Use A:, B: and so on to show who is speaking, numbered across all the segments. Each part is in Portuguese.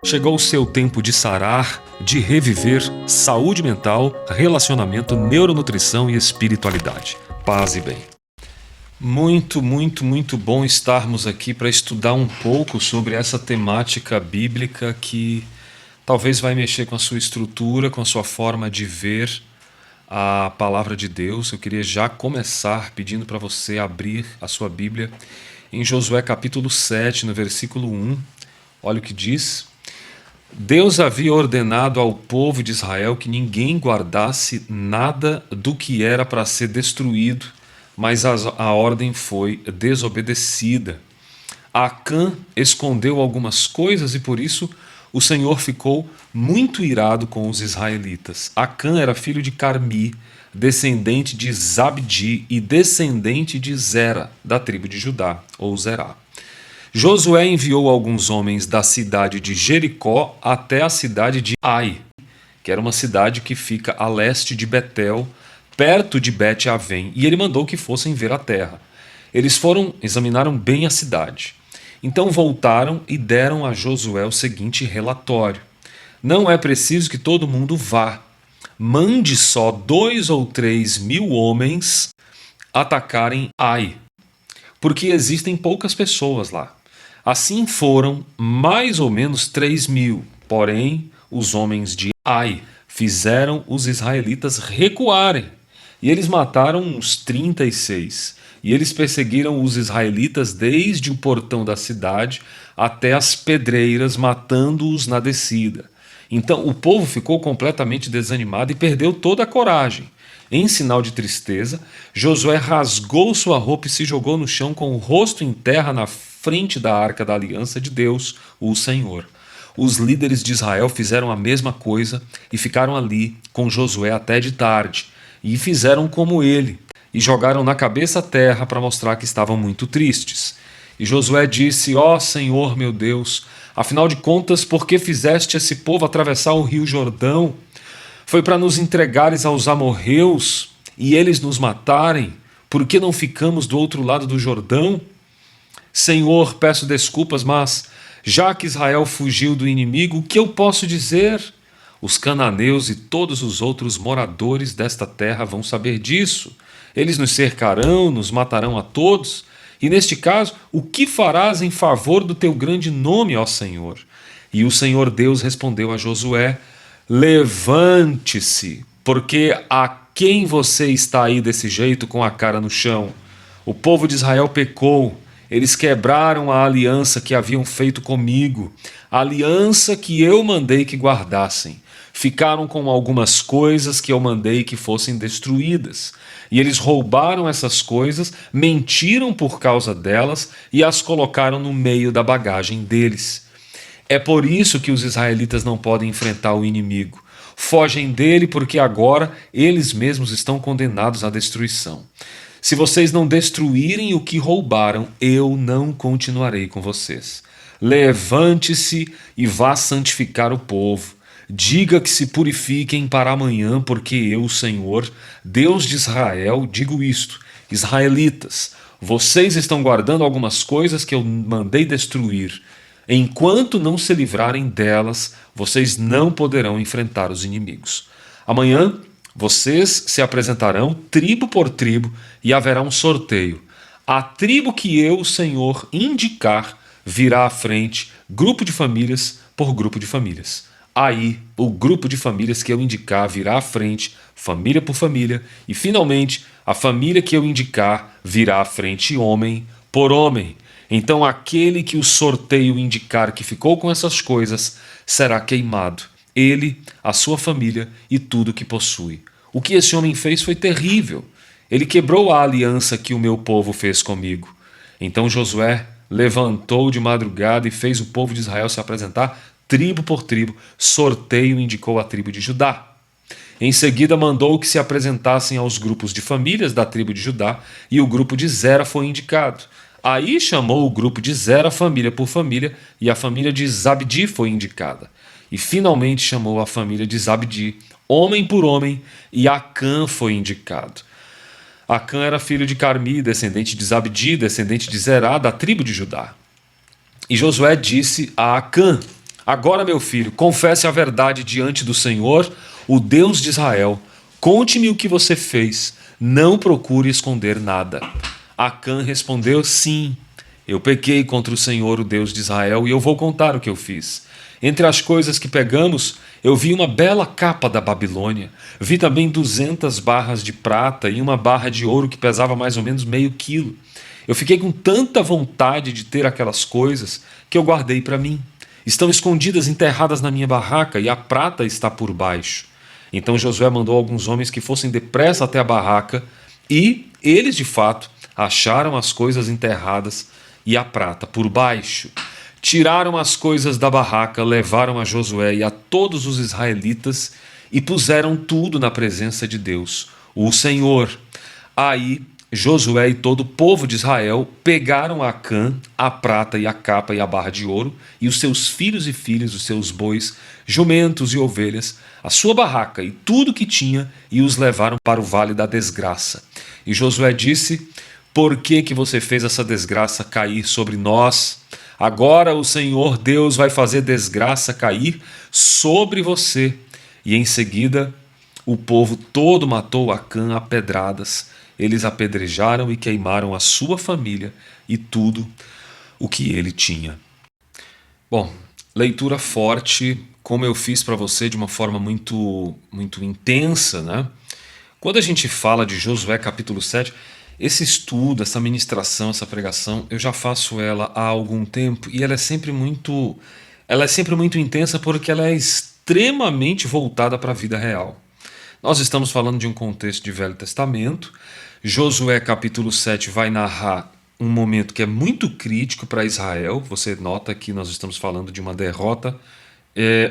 A: Chegou o seu tempo de sarar, de reviver saúde mental, relacionamento, neuronutrição e espiritualidade. Paz e bem. Muito bom estarmos aqui para estudar um pouco sobre essa temática bíblica que talvez vai mexer com a sua estrutura, com a sua forma de ver a palavra de Deus. Eu queria já começar pedindo para você abrir a sua Bíblia em Josué capítulo 7, no versículo 1. Olha o que diz. Deus havia ordenado ao povo de Israel que ninguém guardasse nada do que era para ser destruído, mas a ordem foi desobedecida. Acã escondeu algumas coisas e por isso o Senhor ficou muito irado com os israelitas. Acã era filho de Carmi, descendente de Zabdi e descendente de Zera, da tribo de Judá, ou Zerá. Josué enviou alguns homens da cidade de Jericó até a cidade de Ai, que era uma cidade que fica a leste de Betel, perto de Bet-Avém, e ele mandou que fossem ver a terra. Eles examinaram bem a cidade. Então voltaram e deram a Josué o seguinte relatório: não é preciso que todo mundo vá. Mande só 2 ou 3 mil homens atacarem Ai, porque existem poucas pessoas lá. Assim foram mais ou menos 3.000, porém os homens de Ai fizeram os israelitas recuarem, e eles mataram uns 36, e eles perseguiram os israelitas desde o portão da cidade até as pedreiras, matando-os na descida. Então o povo ficou completamente desanimado e perdeu toda a coragem. Em sinal de tristeza, Josué rasgou sua roupa e se jogou no chão com o rosto em terra na frente da arca da aliança de Deus, o Senhor. Os líderes de Israel fizeram a mesma coisa e ficaram ali com Josué até de tarde, e fizeram como ele, e jogaram na cabeça a terra para mostrar que estavam muito tristes. E Josué disse: ó Senhor meu Deus, afinal de contas, por que fizeste esse povo atravessar o rio Jordão? Foi para nos entregares aos amorreus e eles nos matarem? Por que não ficamos do outro lado do Jordão? Senhor, peço desculpas, mas já que Israel fugiu do inimigo, o que eu posso dizer? Os cananeus e todos os outros moradores desta terra vão saber disso. Eles nos cercarão, nos matarão a todos. E neste caso, o que farás em favor do teu grande nome, ó Senhor? E o Senhor Deus respondeu a Josué: levante-se, porque a quem você está aí desse jeito com a cara no chão? O povo de Israel pecou. Eles quebraram a aliança que haviam feito comigo, a aliança que eu mandei que guardassem. Ficaram com algumas coisas que eu mandei que fossem destruídas. E eles roubaram essas coisas, mentiram por causa delas e as colocaram no meio da bagagem deles. É por isso que os israelitas não podem enfrentar o inimigo. Fogem dele porque agora eles mesmos estão condenados à destruição. Se vocês não destruírem o que roubaram, eu não continuarei com vocês. Levante-se e vá santificar o povo. Diga que se purifiquem para amanhã, porque eu, Senhor, Deus de Israel, digo isto: israelitas, vocês estão guardando algumas coisas que eu mandei destruir. Enquanto não se livrarem delas, vocês não poderão enfrentar os inimigos. Amanhã vocês se apresentarão tribo por tribo e haverá um sorteio. A tribo que eu, Senhor, indicar virá à frente, grupo de famílias por grupo de famílias. Aí, o grupo de famílias que eu indicar virá à frente, família por família, e finalmente, a família que eu indicar virá à frente, homem por homem. Então aquele que o sorteio indicar que ficou com essas coisas será queimado, ele, a sua família e tudo que possui. O que esse homem fez foi terrível. Ele quebrou a aliança que o meu povo fez comigo. Então Josué levantou de madrugada e fez o povo de Israel se apresentar tribo por tribo. Sorteio indicou a tribo de Judá. Em seguida mandou que se apresentassem aos grupos de famílias da tribo de Judá, e o grupo de Zera foi indicado. Aí chamou o grupo de Zera família por família, e a família de Zabdi foi indicada. E finalmente chamou a família de Zabdi, homem por homem, e Acã foi indicado. Acã era filho de Carmi, descendente de Zabdi, descendente de Zerá, da tribo de Judá. E Josué disse a Acã: Agora, meu filho, confesse a verdade diante do Senhor, o Deus de Israel. Conte-me o que você fez. Não procure esconder nada. Acã respondeu: sim, eu pequei contra o Senhor, o Deus de Israel, e eu vou contar o que eu fiz. Entre as coisas que pegamos, eu vi uma bela capa da Babilônia. Vi também 200 barras de prata e uma barra de ouro que pesava mais ou menos meio quilo. Eu fiquei com tanta vontade de ter aquelas coisas que eu guardei para mim. Estão escondidas, enterradas na minha barraca, e a prata está por baixo. Então Josué mandou alguns homens que fossem depressa até a barraca, e eles, de fato, acharam as coisas enterradas e a prata por baixo. Tiraram as coisas da barraca, levaram a Josué e a todos os israelitas e puseram tudo na presença de Deus, o Senhor. Aí Josué e todo o povo de Israel pegaram Acã, a prata e a capa e a barra de ouro, e os seus filhos e filhas, os seus bois, jumentos e ovelhas, a sua barraca e tudo que tinha, e os levaram para o vale da desgraça. E Josué disse: por que você fez essa desgraça cair sobre nós? Agora o Senhor Deus vai fazer desgraça cair sobre você. E em seguida o povo todo matou Acã a pedradas. Eles apedrejaram e queimaram a sua família e tudo o que ele tinha. Bom, leitura forte, como eu fiz para você de uma forma muito intensa, né? Quando a gente fala de Josué capítulo 7, esse estudo, essa ministração, essa pregação, eu já faço ela há algum tempo e ela é sempre muito intensa porque ela é extremamente voltada para a vida real. Nós estamos falando de um contexto de Velho Testamento. Josué capítulo 7 vai narrar um momento que é muito crítico para Israel. Você nota que nós estamos falando de uma derrota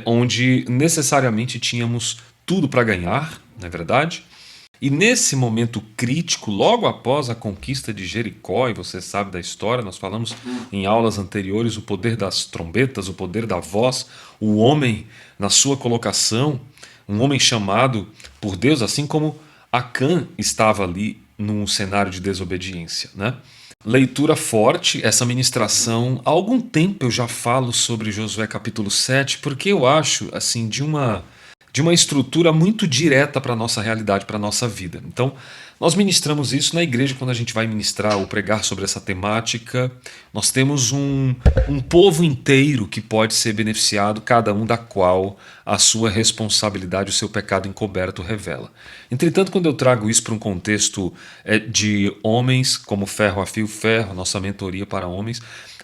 A: onde necessariamente tínhamos tudo para ganhar, não é verdade? E nesse momento crítico, logo após a conquista de Jericó, e você sabe da história, nós falamos em aulas anteriores, o poder das trombetas, o poder da voz, o homem na sua colocação, um homem chamado por Deus, assim como Acã estava ali num cenário de desobediência, né? Leitura forte, essa ministração. Há algum tempo eu já falo sobre Josué capítulo 7, porque eu acho assim de uma estrutura muito direta para a nossa realidade, para a nossa vida. Então, nós ministramos isso na igreja quando a gente vai ministrar ou pregar sobre essa temática. Nós temos um povo inteiro que pode ser beneficiado, cada um da qual a sua responsabilidade, o seu pecado encoberto revela. Entretanto, quando eu trago isso para um contexto de homens, como ferro afia o ferro, nossa mentoria para homens,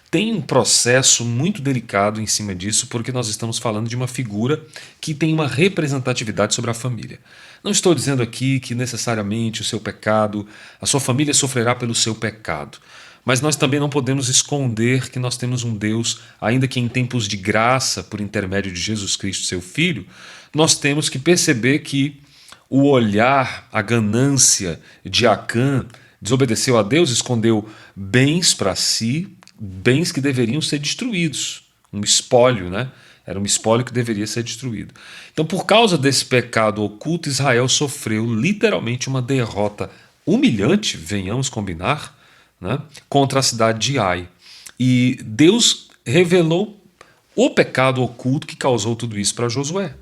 A: tem um processo muito delicado em cima disso, porque nós estamos falando de uma figura que tem uma representatividade sobre a família. Não estou dizendo aqui que necessariamente o seu pecado, a sua família sofrerá pelo seu pecado, mas nós também não podemos esconder que nós temos um Deus, ainda que em tempos de graça, por intermédio de Jesus Cristo, seu Filho, nós temos que perceber que o olhar, a ganância de Acã desobedeceu a Deus, escondeu bens para si, bens que deveriam ser destruídos, um espólio, né? Era um espólio que deveria ser destruído. Então, por causa desse pecado oculto, Israel sofreu literalmente uma derrota humilhante, venhamos combinar, né? Contra a cidade de Ai. E Deus revelou o pecado oculto que causou tudo isso para Josué.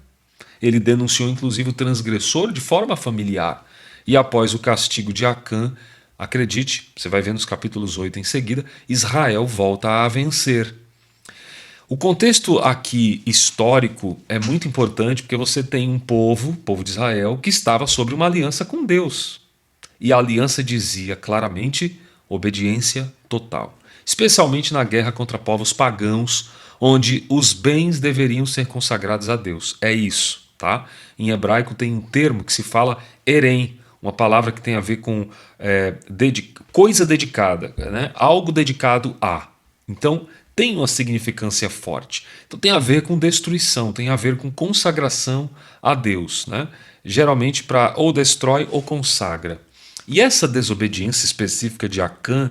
A: Ele denunciou inclusive o transgressor de forma familiar. E após o castigo de Acã, acredite, você vai ver nos capítulos 8 em seguida, Israel volta a vencer. O contexto aqui histórico é muito importante porque você tem um povo, o povo de Israel, que estava sobre uma aliança com Deus. E a aliança dizia claramente obediência total. Especialmente na guerra contra povos pagãos, onde os bens deveriam ser consagrados a Deus. É isso, tá? Em hebraico tem um termo que se fala erem, uma palavra que tem a ver com coisa dedicada, né? Algo dedicado a. Então, tem uma significância forte. Então, tem a ver com destruição, tem a ver com consagração a Deus, né? Geralmente para ou destrói ou consagra. E essa desobediência específica de Acã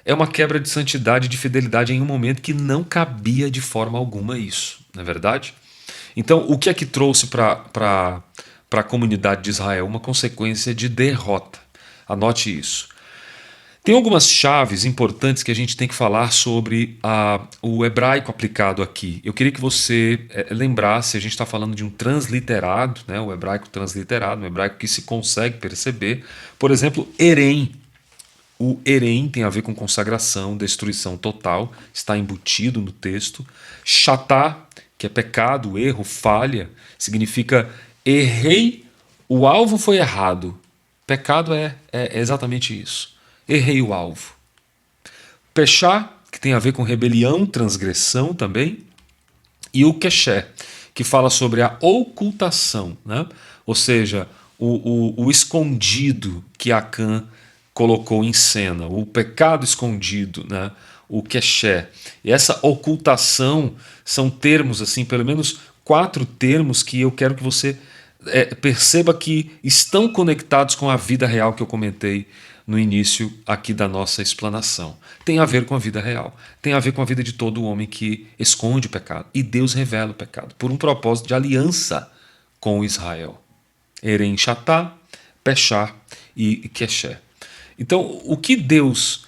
A: é uma quebra de santidade e de fidelidade em um momento que não cabia de forma alguma isso, não é verdade? Então, o que é que trouxe para a comunidade de Israel? Uma consequência de derrota. Anote isso. Tem algumas chaves importantes que a gente tem que falar sobre o hebraico aplicado aqui. Eu queria que você lembrasse, a gente está falando de um transliterado, né, o hebraico transliterado, um hebraico que se consegue perceber. Por exemplo, Erém. O Erém tem a ver com consagração, destruição total, está embutido no texto. Chatá, que é pecado, erro, falha, significa errei, o alvo foi errado. Pecado é exatamente isso. Errei o alvo. Pechá, que tem a ver com rebelião, transgressão também. E o quexé, que fala sobre a ocultação, né? Ou seja, o escondido que Acã colocou em cena, o pecado escondido, né? O quexé. E essa ocultação são termos, assim, pelo menos 4 termos que eu quero que você perceba que estão conectados com a vida real que eu comentei no início aqui da nossa explanação. Tem a ver com a vida real. Tem a ver com a vida de todo homem que esconde o pecado. E Deus revela o pecado por um propósito de aliança com Israel. Erem Chatá, Pechá e Quexé. Então, o que Deus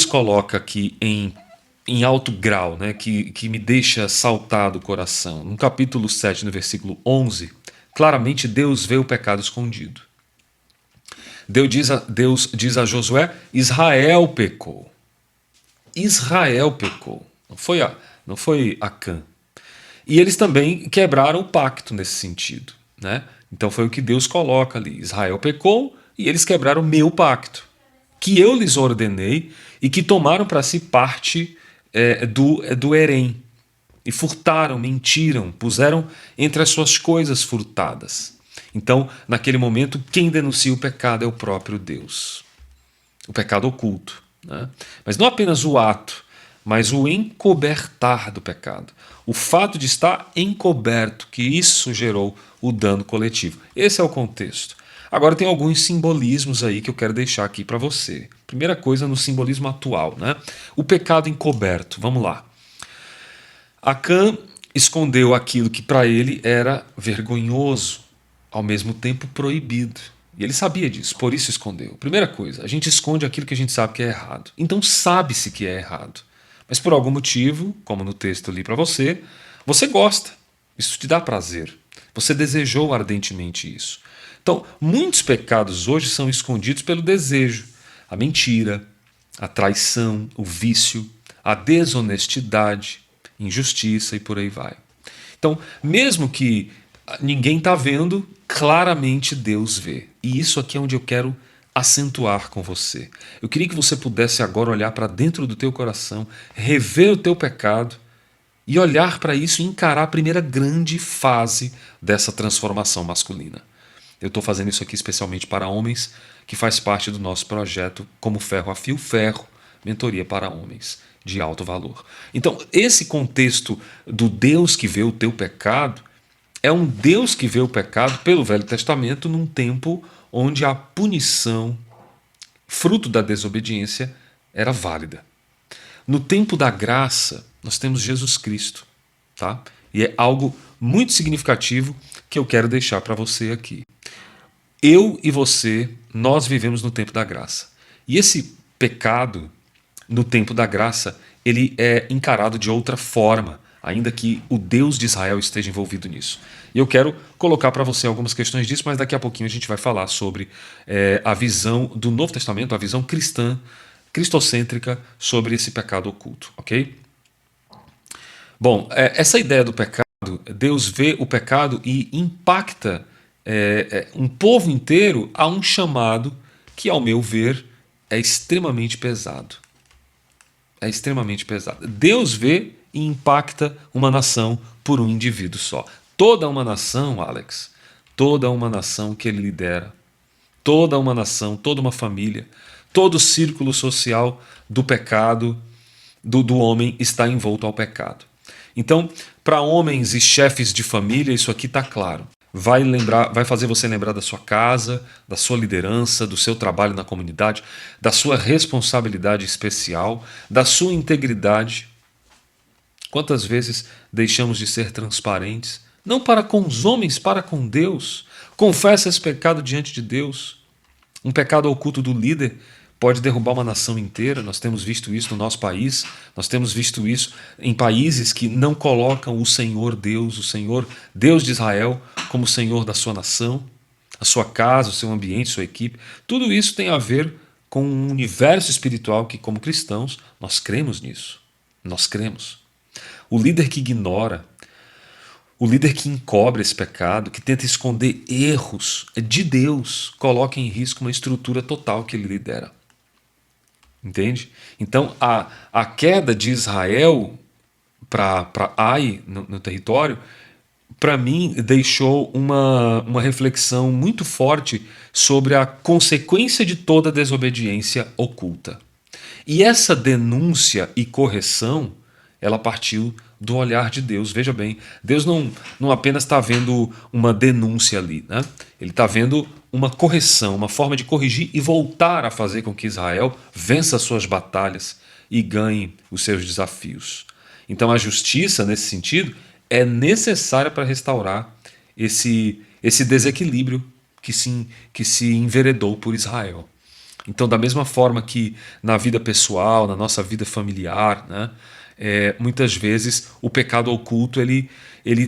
A: coloca aqui em alto grau, né, que me deixa saltar do coração? No capítulo 7, no versículo 11, claramente Deus vê o pecado escondido. Deus diz a Josué: Israel pecou. Israel pecou. Não foi Acã. E eles também quebraram o pacto nesse sentido, né? Então foi o que Deus coloca ali. Israel pecou e eles quebraram o meu pacto, que eu lhes ordenei e que tomaram para si parte do Erém. E furtaram, mentiram, puseram entre as suas coisas furtadas. Então, naquele momento, quem denuncia o pecado é o próprio Deus. O pecado oculto, né? Mas não apenas o ato, mas o encobertar do pecado. O fato de estar encoberto, que isso gerou o dano coletivo. Esse é o contexto. Agora tem alguns simbolismos aí que eu quero deixar aqui para você. Primeira coisa, no simbolismo atual, né? O pecado encoberto. Vamos lá. Acã escondeu aquilo que para ele era vergonhoso, ao mesmo tempo proibido. E ele sabia disso, por isso escondeu. Primeira coisa, a gente esconde aquilo que a gente sabe que é errado. Então sabe-se que é errado. Mas por algum motivo, como no texto ali para você gosta. Isso te dá prazer. Você desejou ardentemente isso. Então, muitos pecados hoje são escondidos pelo desejo. A mentira, a traição, o vício, a desonestidade, injustiça e por aí vai. Então, mesmo que ninguém está vendo, claramente Deus vê. E isso aqui é onde eu quero acentuar com você. Eu queria que você pudesse agora olhar para dentro do teu coração, rever o teu pecado e olhar para isso e encarar a primeira grande fase dessa transformação masculina. Eu estou fazendo isso aqui especialmente para homens, que faz parte do nosso projeto Como Ferro a Fio Ferro, mentoria para homens de alto valor. Então, esse contexto do Deus que vê o teu pecado é um Deus que vê o pecado pelo Velho Testamento num tempo onde a punição, fruto da desobediência, era válida. No tempo da graça, nós temos Jesus Cristo, tá? E é algo muito significativo que eu quero deixar para você aqui. Eu e você, nós vivemos no tempo da graça. E esse pecado, no tempo da graça, ele é encarado de outra forma, ainda que o Deus de Israel esteja envolvido nisso. E eu quero colocar para você algumas questões disso, mas daqui a pouquinho a gente vai falar sobre a visão do Novo Testamento, a visão cristã, cristocêntrica sobre esse pecado oculto, ok? Bom, essa ideia do pecado, Deus vê o pecado e impacta um povo inteiro a um chamado que, ao meu ver, é extremamente pesado. É extremamente pesado. Deus vê e impacta uma nação por um indivíduo só. Toda uma nação, Alex, toda uma nação que ele lidera, toda uma nação, toda uma família, todo o círculo social do pecado, do homem está envolto ao pecado. Então, para homens e chefes de família, isso aqui está claro. Vai fazer você lembrar da sua casa, da sua liderança, do seu trabalho na comunidade, da sua responsabilidade especial, da sua integridade. Quantas vezes deixamos de ser transparentes? Não para com os homens, para com Deus. Confessa esse pecado diante de Deus. Um pecado oculto do líder pode derrubar uma nação inteira. Nós temos visto isso no nosso país, nós temos visto isso em países que não colocam o Senhor Deus, o Senhor Deus de Israel, como Senhor da sua nação, a sua casa, o seu ambiente, sua equipe. Tudo isso tem a ver com um universo espiritual que, como cristãos, nós cremos nisso. Nós cremos. O líder que ignora, o líder que encobre esse pecado, que tenta esconder erros de Deus, coloca em risco uma estrutura total que ele lidera. Entende? Então, a queda de Israel para Ai, no território, para mim, deixou uma reflexão muito forte sobre a consequência de toda desobediência oculta. E essa denúncia e correção, ela partiu do olhar de Deus. Veja bem, Deus não apenas está vendo uma denúncia ali, né? Ele está vendo uma correção, uma forma de corrigir e voltar a fazer com que Israel vença as suas batalhas e ganhe os seus desafios. Então a justiça, nesse sentido, é necessária para restaurar esse desequilíbrio que se enveredou por Israel. Então, da mesma forma que na vida pessoal, na nossa vida familiar, né, muitas vezes o pecado oculto ele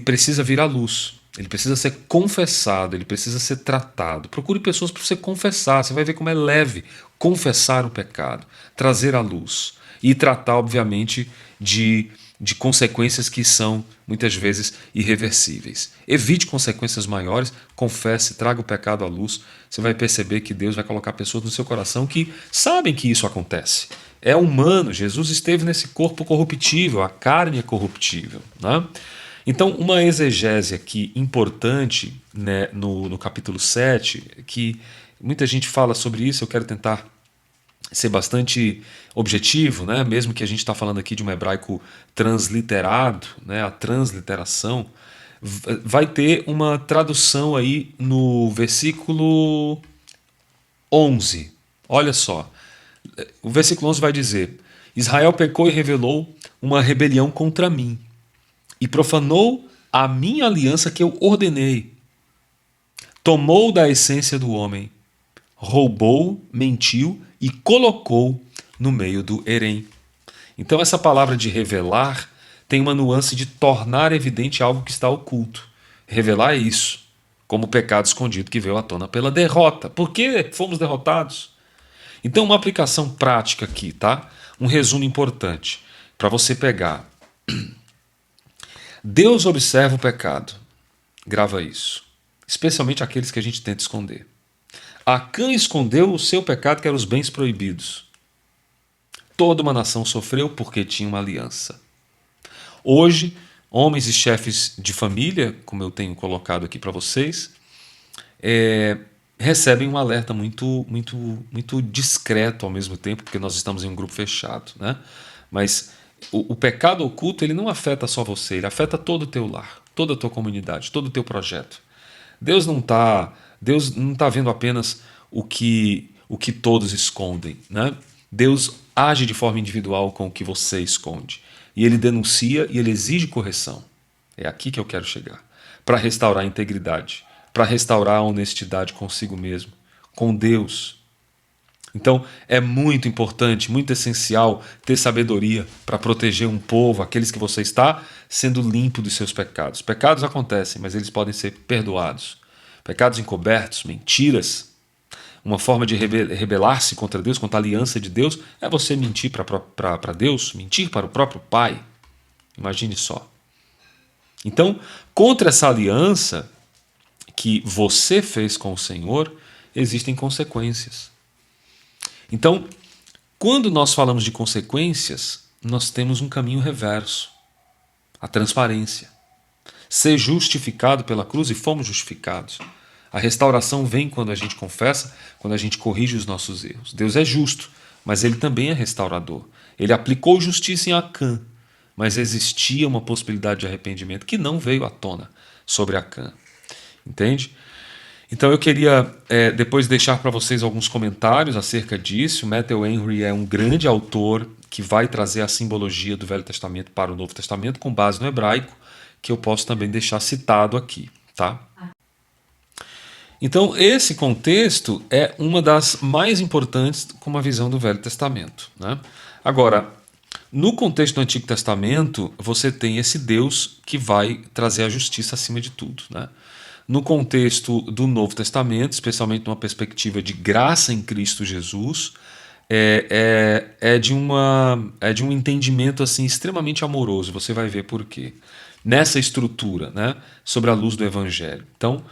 A: precisa vir à luz, ele precisa ser confessado, ele precisa ser tratado. Procure pessoas para você confessar, você vai ver como é leve confessar o pecado, trazer à luz e tratar, obviamente, de consequências que são muitas vezes irreversíveis. Evite consequências maiores, confesse, traga o pecado à luz. Você vai perceber que Deus vai colocar pessoas no seu coração que sabem que isso acontece. É humano, Jesus esteve nesse corpo corruptível, a carne é corruptível, né? Então, uma exegese aqui importante, né, no capítulo 7, que muita gente fala sobre isso, eu quero tentar ser bastante objetivo, né? Mesmo que a gente está falando aqui de um hebraico transliterado, né? A transliteração vai ter uma tradução aí no versículo 11. Olha só, o versículo 11 vai dizer: Israel pecou e revelou uma rebelião contra mim e profanou a minha aliança que eu ordenei. Tomou da essência do homem, roubou, mentiu e colocou no meio do Herém. Então essa palavra de revelar tem uma nuance de tornar evidente algo que está oculto. Revelar é isso, como o pecado escondido que veio à tona pela derrota. Por que fomos derrotados? Então uma aplicação prática aqui, tá? Um resumo importante para você pegar. Deus observa o pecado. Grava isso. Especialmente aqueles que a gente tenta esconder. Acã escondeu o seu pecado, que eram os bens proibidos. Toda uma nação sofreu porque tinha uma aliança. Hoje, homens e chefes de família, como eu tenho colocado aqui para vocês, recebem um alerta muito discreto ao mesmo tempo, porque nós estamos em um grupo fechado, né? Mas o pecado oculto ele não afeta só você, ele afeta todo o teu lar, toda a tua comunidade, todo o teu projeto. Deus não está vendo apenas o que todos escondem, né? Deus age de forma individual com o que você esconde. E ele denuncia e ele exige correção. É aqui que eu quero chegar. Para restaurar a integridade, para restaurar a honestidade consigo mesmo, com Deus. Então é muito importante, muito essencial ter sabedoria para proteger um povo, aqueles que você está sendo limpo dos seus pecados. Pecados acontecem, mas eles podem ser perdoados. Pecados encobertos, mentiras. Uma forma de rebelar-se contra Deus, contra a aliança de Deus, é você mentir para Deus, mentir para o próprio Pai. Imagine só. Então, contra essa aliança que você fez com o Senhor, existem consequências. Então, quando nós falamos de consequências, nós temos um caminho reverso. A transparência. Ser justificado pela cruz, e fomos justificados. A restauração vem quando a gente confessa, quando a gente corrige os nossos erros. Deus é justo, mas ele também é restaurador. Ele aplicou justiça em Acã, mas existia uma possibilidade de arrependimento que não veio à tona sobre Acã. Entende? Então eu queria depois deixar para vocês alguns comentários acerca disso. Matthew Henry é um grande autor que vai trazer a simbologia do Velho Testamento para o Novo Testamento com base no hebraico, que eu posso também deixar citado aqui, tá? Então, esse contexto é uma das mais importantes com a visão do Velho Testamento, né? Agora, no contexto do Antigo Testamento, você tem esse Deus que vai trazer a justiça acima de tudo, né? No contexto do Novo Testamento, especialmente numa perspectiva de graça em Cristo Jesus, é de um entendimento assim extremamente amoroso. Você vai ver por quê. Nessa estrutura, né, sobre a luz do Evangelho. Então,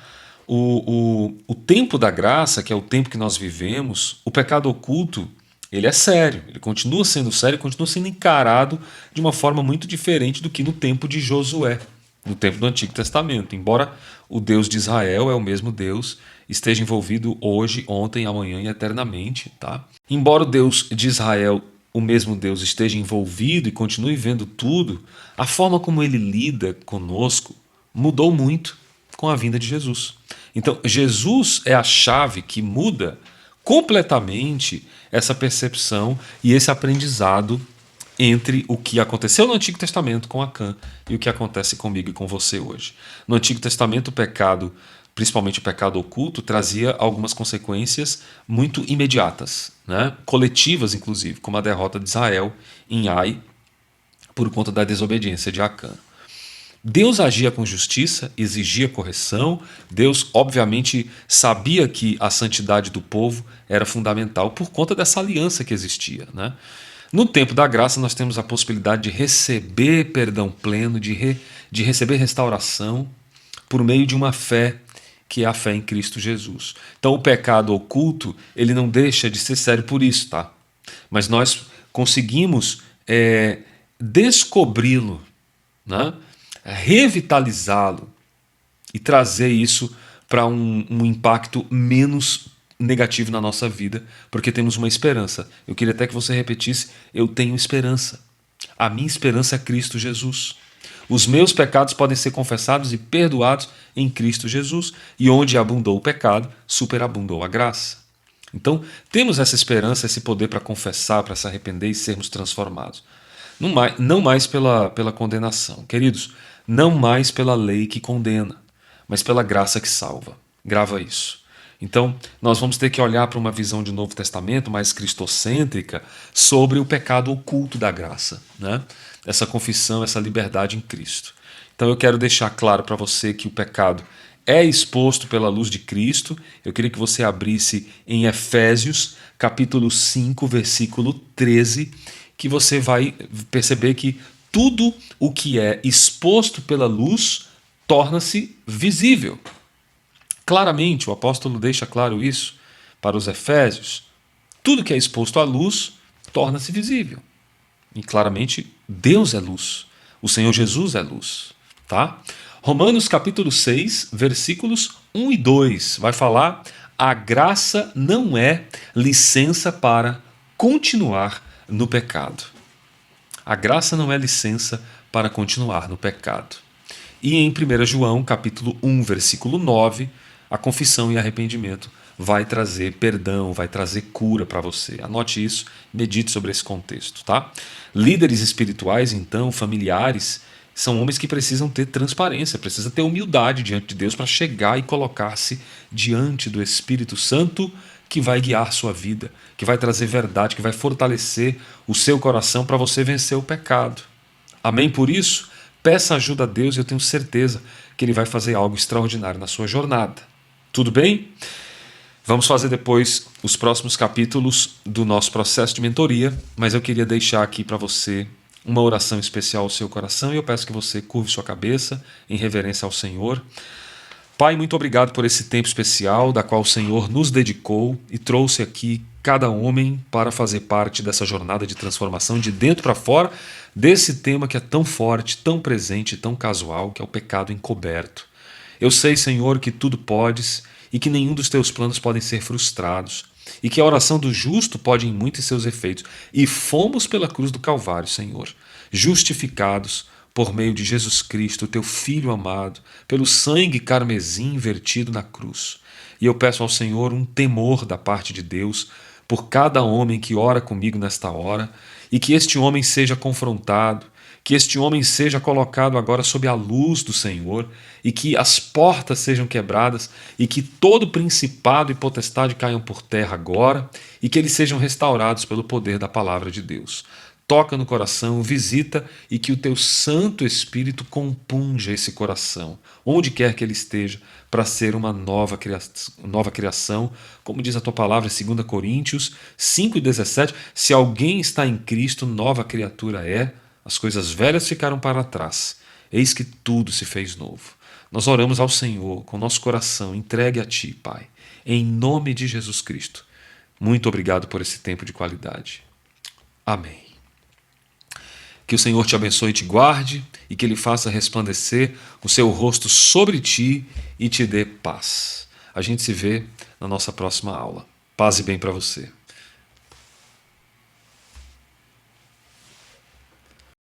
A: o tempo da graça, que é o tempo que nós vivemos, o pecado oculto, ele é sério, ele continua sendo sério, continua sendo encarado de uma forma muito diferente do que no tempo de Josué, no tempo do Antigo Testamento. Embora o Deus de Israel é o mesmo Deus, esteja envolvido hoje, ontem, amanhã e eternamente, tá? Embora o Deus de Israel, o mesmo Deus, esteja envolvido e continue vendo tudo, a forma como ele lida conosco mudou muito com a vinda de Jesus. Então, Jesus é a chave que muda completamente essa percepção e esse aprendizado entre o que aconteceu no Antigo Testamento com Acã e o que acontece comigo e com você hoje. No Antigo Testamento, o pecado, principalmente o pecado oculto, trazia algumas consequências muito imediatas, né? Coletivas, inclusive, como a derrota de Israel em Ai por conta da desobediência de Acã. Deus agia com justiça, exigia correção. Deus, obviamente, sabia que a santidade do povo era fundamental por conta dessa aliança que existia, né? No tempo da graça, nós temos a possibilidade de receber perdão pleno, de receber restauração por meio de uma fé que é a fé em Cristo Jesus. Então, o pecado oculto, ele não deixa de ser sério por isso, tá? Mas nós conseguimos descobri-lo, né? Revitalizá-lo e trazer isso para um impacto menos negativo na nossa vida, porque temos uma esperança. Eu queria até que você repetisse: eu tenho esperança. A minha esperança é Cristo Jesus. Os meus pecados podem ser confessados e perdoados em Cristo Jesus, e onde abundou o pecado, superabundou a graça. Então, temos essa esperança, esse poder para confessar, para se arrepender e sermos transformados. Não mais pela condenação. Queridos, não mais pela lei que condena, mas pela graça que salva. Grava isso. Então, nós vamos ter que olhar para uma visão de Novo Testamento mais cristocêntrica sobre o pecado oculto da graça, né? Essa confissão, essa liberdade em Cristo. Então, eu quero deixar claro para você que o pecado é exposto pela luz de Cristo. Eu queria que você abrisse em Efésios, capítulo 5, versículo 13, que você vai perceber que tudo o que é exposto pela luz torna-se visível. Claramente, o apóstolo deixa claro isso para os Efésios. Tudo que é exposto à luz torna-se visível. E claramente, Deus é luz. O Senhor Jesus é luz. Tá? Romanos capítulo 6, versículos 1 e 2 vai falar: a graça não é licença para continuar no pecado. A graça não é licença para continuar no pecado. E em 1 João, capítulo 1, versículo 9, a confissão e arrependimento vai trazer perdão, vai trazer cura para você. Anote isso, medite sobre esse contexto, tá? Líderes espirituais, então, familiares, são homens que precisam ter transparência, precisam ter humildade diante de Deus para chegar e colocar-se diante do Espírito Santo, que vai guiar sua vida, que vai trazer verdade, que vai fortalecer o seu coração para você vencer o pecado. Amém por isso? Peça ajuda a Deus e eu tenho certeza que Ele vai fazer algo extraordinário na sua jornada. Tudo bem? Vamos fazer depois os próximos capítulos do nosso processo de mentoria, mas eu queria deixar aqui para você uma oração especial ao seu coração e eu peço que você curve sua cabeça em reverência ao Senhor. Pai, muito obrigado por esse tempo especial da qual o Senhor nos dedicou e trouxe aqui cada homem para fazer parte dessa jornada de transformação de dentro para fora, desse tema que é tão forte, tão presente, tão casual, que é o pecado encoberto. Eu sei, Senhor, que tudo podes e que nenhum dos teus planos podem ser frustrados e que a oração do justo pode em muito em seus efeitos. E fomos pela cruz do Calvário, Senhor, justificados por meio de Jesus Cristo, teu Filho amado, pelo sangue carmesim vertido na cruz. E eu peço ao Senhor um temor da parte de Deus por cada homem que ora comigo nesta hora, e que este homem seja confrontado, Que este homem seja colocado agora sob a luz do Senhor e que as portas sejam quebradas e que todo principado e potestade caiam por terra agora e que eles sejam restaurados pelo poder da palavra de Deus. Toca no coração, visita e que o teu Santo Espírito compunja esse coração, onde quer que ele esteja, para ser uma nova criação, como diz a tua palavra em 2 Coríntios 5,17, se alguém está em Cristo, nova criatura é, as coisas velhas ficaram para trás, eis que tudo se fez novo. Nós oramos ao Senhor com nosso coração entregue a Ti, Pai, em nome de Jesus Cristo. Muito obrigado por esse tempo de qualidade. Amém. Que o Senhor te abençoe e te guarde, e que Ele faça resplandecer o seu rosto sobre ti e te dê paz. A gente se vê na nossa próxima aula. Paz e bem para você.